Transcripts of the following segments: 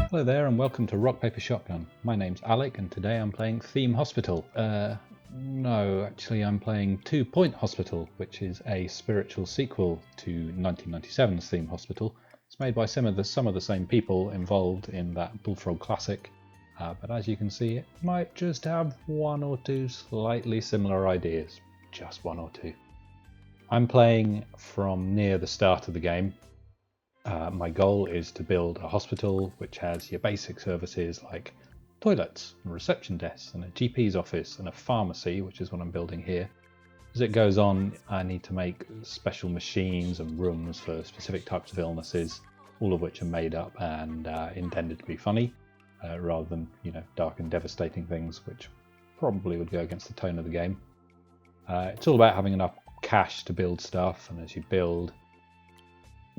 Hello there and welcome to Rock Paper Shotgun. My name's Alec and today I'm playing Theme Hospital. No, actually I'm playing 2 Point Hospital, which is a spiritual sequel to 1997's Theme Hospital. It's made by some of the same people involved in that Bullfrog classic, but as you can see it might just have 1 or 2 slightly similar ideas. Just 1 or 2. I'm playing from near the start of the game. My goal is to build a hospital which has your basic services like toilets and reception desks and a GP's office and a pharmacy, which is what I'm building here. As it goes on, I need to make special machines and rooms for specific types of illnesses, all of which are made up and intended to be funny, rather than, dark and devastating things, which probably would go against the tone of the game. It's all about having enough cash to build stuff, and as you build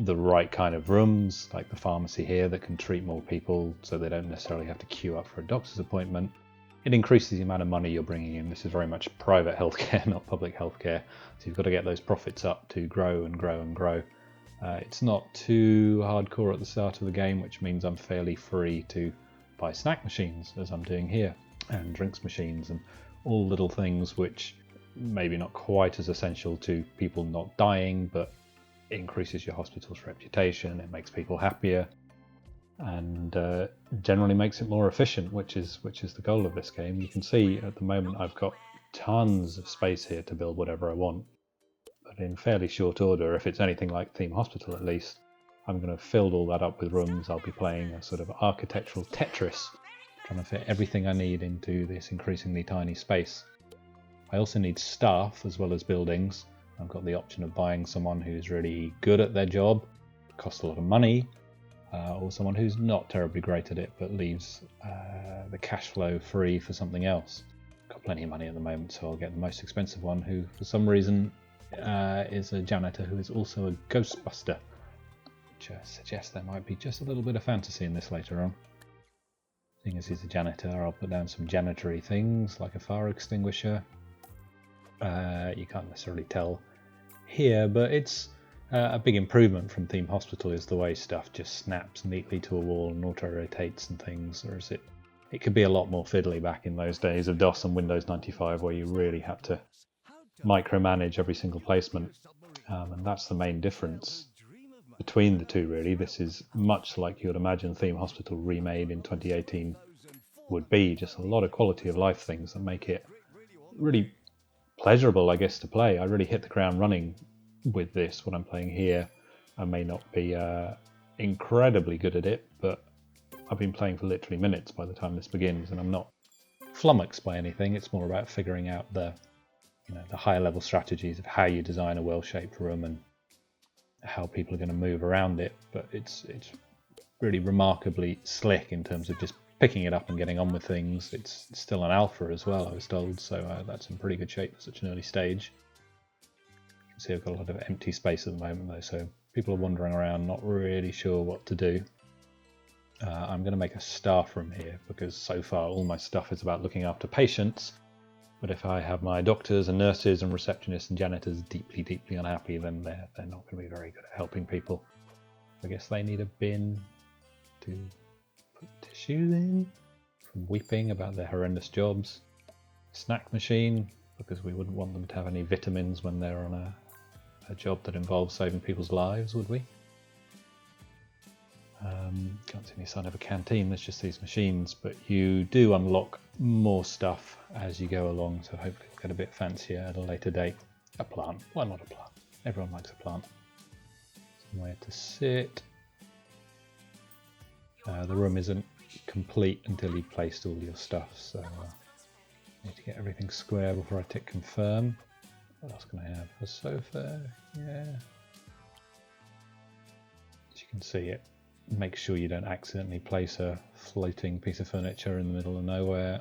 the right kind of rooms, like the pharmacy here, that can treat more people so they don't necessarily have to queue up for a doctor's appointment, it increases the amount of money you're bringing in. This is very much private healthcare, not public healthcare, so you've got to get those profits up to grow and grow and grow. It's not too hardcore at the start of the game, which means I'm fairly free to buy snack machines, as I'm doing here, and drinks machines, and all little things which maybe not quite as essential to people not dying, but it increases your hospital's reputation, it makes people happier, and generally makes it more efficient, which is the goal of this game. You can see at the moment I've got tons of space here to build whatever I want, but in fairly short order, if it's anything like Theme Hospital at least, I'm going to fill all that up with rooms. I'll be playing a sort of architectural Tetris, trying to fit everything I need into this increasingly tiny space. I also need staff as well as buildings. I've got the option of buying someone who's really good at their job, costs a lot of money, or someone who's not terribly great at it but leaves the cash flow free for something else. Got plenty of money at the moment, so I'll get the most expensive one, who for some reason is a janitor who is also a ghostbuster, which suggests there might be just a little bit of fantasy in this later on. Seeing as he's a janitor, I'll put down some janitory things like a fire extinguisher. You can't necessarily tell here, but it's a big improvement from Theme Hospital is the way stuff just snaps neatly to a wall and auto-rotates and things, whereas it could be a lot more fiddly back in those days of DOS and Windows 95 where you really had to micromanage every single placement, and that's the main difference between the two really. This is much like you would imagine Theme Hospital remade in 2018 would be, just a lot of quality of life things that make it really pleasurable, I guess, to play. I really hit the ground running with this when I'm playing here. I may not be incredibly good at it, but I've been playing for literally minutes by the time this begins, and I'm not flummoxed by anything. It's more about figuring out the higher level strategies of how you design a well-shaped room and how people are going to move around it. But it's really remarkably slick in terms of just picking it up and getting on with things. It's still an alpha as well, I was told, so that's in pretty good shape for such an early stage. You can see I've got a lot of empty space at the moment though, so people are wandering around not really sure what to do. I'm going to make a staff room here because so far all my stuff is about looking after patients, but if I have my doctors and nurses and receptionists and janitors deeply unhappy, then they're not going to be very good at helping people. I guess they need a bin to put tissues in from weeping about their horrendous jobs. Snack machine, because we wouldn't want them to have any vitamins when they're on a job that involves saving people's lives, would we? Can't see any sign of a canteen, there's just these machines, but you do unlock more stuff as you go along, so hopefully it'll get a bit fancier at a later date. A plant, why not a plant? Everyone likes a plant. Somewhere to sit. The room isn't complete until you've placed all your stuff, so I need to get everything square before I tick confirm. What else can I have? A sofa, yeah. As you can see, it makes sure you don't accidentally place a floating piece of furniture in the middle of nowhere.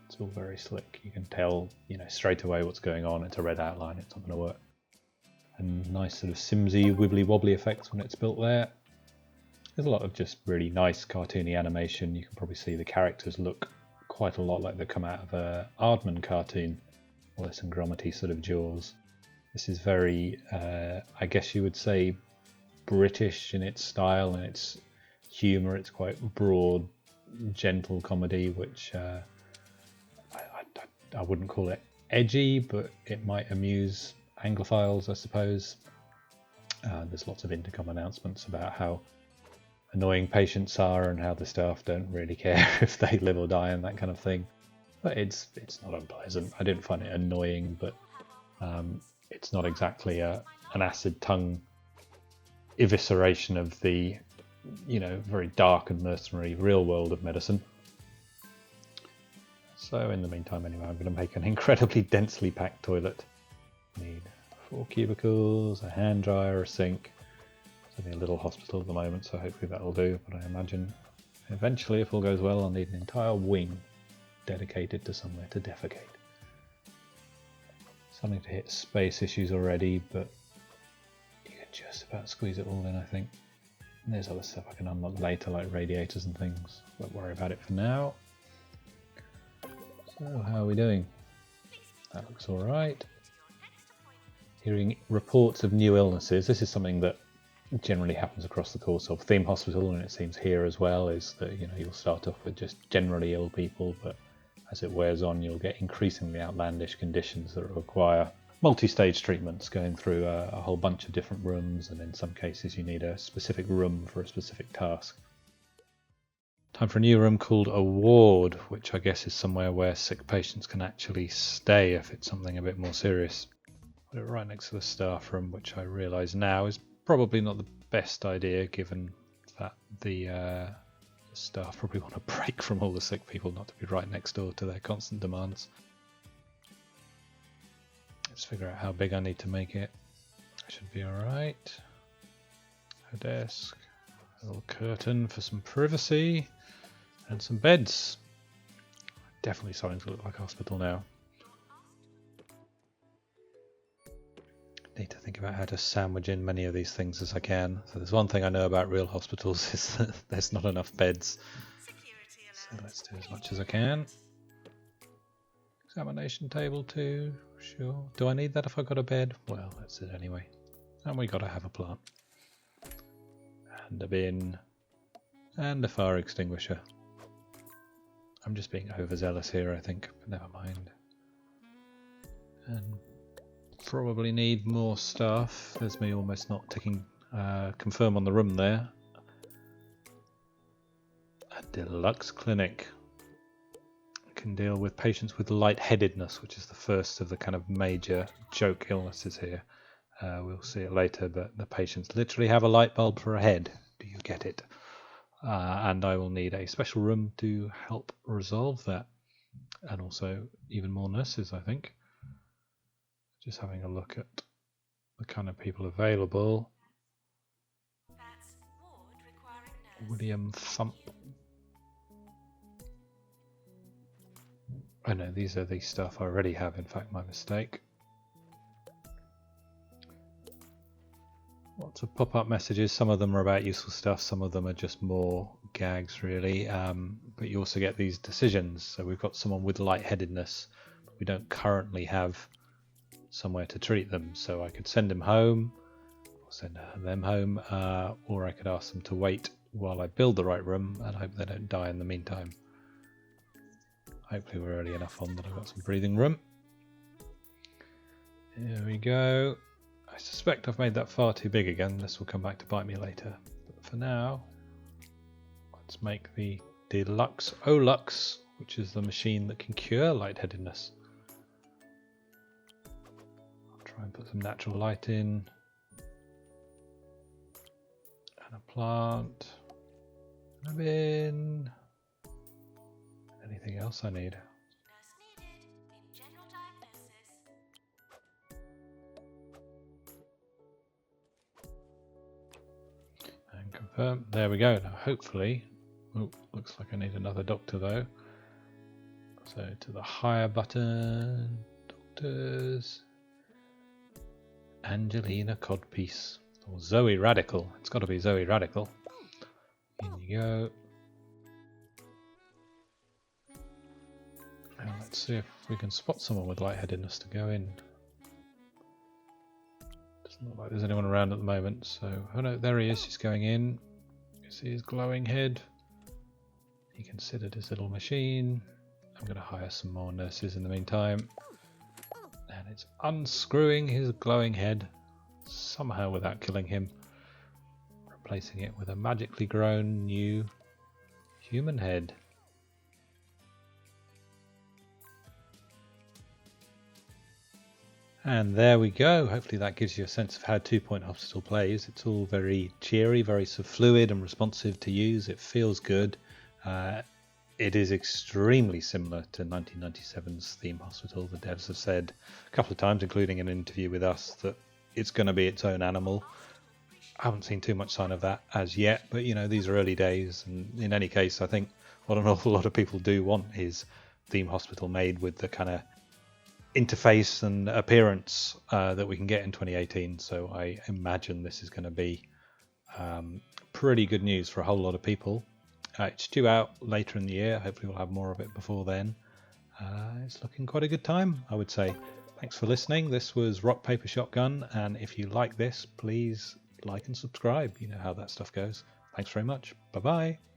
It's all very slick. You can tell, straight away what's going on. It's a red outline, it's not going to work. And nice sort of Simsy wibbly wobbly effects when it's built there. There's a lot of just really nice cartoony animation. You can probably see the characters look quite a lot like they come out of a Aardman cartoon, or there's some Gromity sort of jaws. This is very, I guess you would say, British in its style and its humour. It's quite broad, gentle comedy, which I wouldn't call it edgy, but it might amuse Anglophiles, I suppose. There's lots of intercom announcements about how annoying patients are and how the staff don't really care if they live or die and that kind of thing. But it's not unpleasant. I didn't find it annoying, but it's not exactly an acid tongue evisceration of the, very dark and mercenary real world of medicine. So in the meantime, anyway, I'm going to make an incredibly densely packed toilet. Need 4 cubicles, a hand dryer, a sink. It's only a little hospital at the moment, so hopefully that'll do. But I imagine eventually, if all goes well, I'll need an entire wing dedicated to somewhere to defecate. Starting to hit space issues already, but you can just about squeeze it all in, I think. And there's other stuff I can unlock later, like radiators and things. Won't worry about it for now. So, how are we doing? That looks alright. Hearing reports of new illnesses. This is something that generally happens across the course of Theme Hospital, and it seems here as well, is that you'll start off with just generally ill people, but as it wears on, you'll get increasingly outlandish conditions that require multi-stage treatments, going through a whole bunch of different rooms, and in some cases you need a specific room for a specific task. Time for a new room called a ward, which I guess is somewhere where sick patients can actually stay if it's something a bit more serious. Put it right next to the staff room, which I realise now is probably not the best idea, given that the staff probably want a break from all the sick people, not to be right next door to their constant demands. Let's figure out how big I need to make it. I should be alright. A desk, a little curtain for some privacy, and some beds. Definitely starting to look like a hospital now. Need to think about how to sandwich in many of these things as I can. So there's one thing I know about real hospitals is that there's not enough beds. So let's do as much as I can. Examination table too, sure. Do I need that if I've got a bed? Well, that's it anyway. And we gotta have a plant. And a bin. And a fire extinguisher. I'm just being overzealous here, I think, but never mind. And probably need more staff. There's me almost not ticking confirm on the room there. A deluxe clinic. Can deal with patients with lightheadedness, which is the first of the kind of major joke illnesses here. We'll see it later, but the patients literally have a light bulb for a head. Do you get it? And I will need a special room to help resolve that. And also even more nurses, I think. Just having a look at the kind of people available. William Thump. Oh no, these are the stuff I already have, in fact, my mistake. Lots of pop-up messages. Some of them are about useful stuff, some of them are just more gags, really. But you also get these decisions. So we've got someone with lightheadedness, but we don't currently have somewhere to treat them. So I could send him home, or send them home, or I could ask them to wait while I build the right room and hope they don't die in the meantime. Hopefully we're early enough on that I've got some breathing room. Here we go. I suspect I've made that far too big again. This will come back to bite me later. But for now, let's make the Deluxe Olux, which is the machine that can cure lightheadedness. I'll try and put some natural light in. And a plant. And a bin. Anything else I need? And confirm. There we go. Now hopefully, looks like I need another doctor though. So to the hire button, doctors, Angelina Codpiece, or Zoe Radical. It's got to be Zoe Radical. In you go. And let's see if we can spot someone with lightheadedness to go in. Doesn't look like there's anyone around at the moment, so... Oh no, there he is, he's going in. Is See his glowing head. He considered his little machine. I'm going to hire some more nurses in the meantime. And it's unscrewing his glowing head, somehow without killing him, replacing it with a magically grown new human head. And there we go. Hopefully that gives you a sense of how 2 Point Hospital plays. It's all very cheery, very sort of fluid and responsive to use. It feels good. It is extremely similar to 1997's Theme Hospital. The devs have said a couple of times, including an interview with us, that it's going to be its own animal. I haven't seen too much sign of that as yet, but you know, these are early days, and in any case, I think what an awful lot of people do want is Theme Hospital made with the kind of interface and appearance that we can get in 2018. So I imagine this is going to be pretty good news for a whole lot of people. It's due out later in the year. Hopefully we'll have more of it before then. It's looking quite a good time, I would say. Thanks for listening. This was Rock Paper Shotgun, and if you like this, please like and subscribe. You know how that stuff goes. Thanks very much. Bye bye.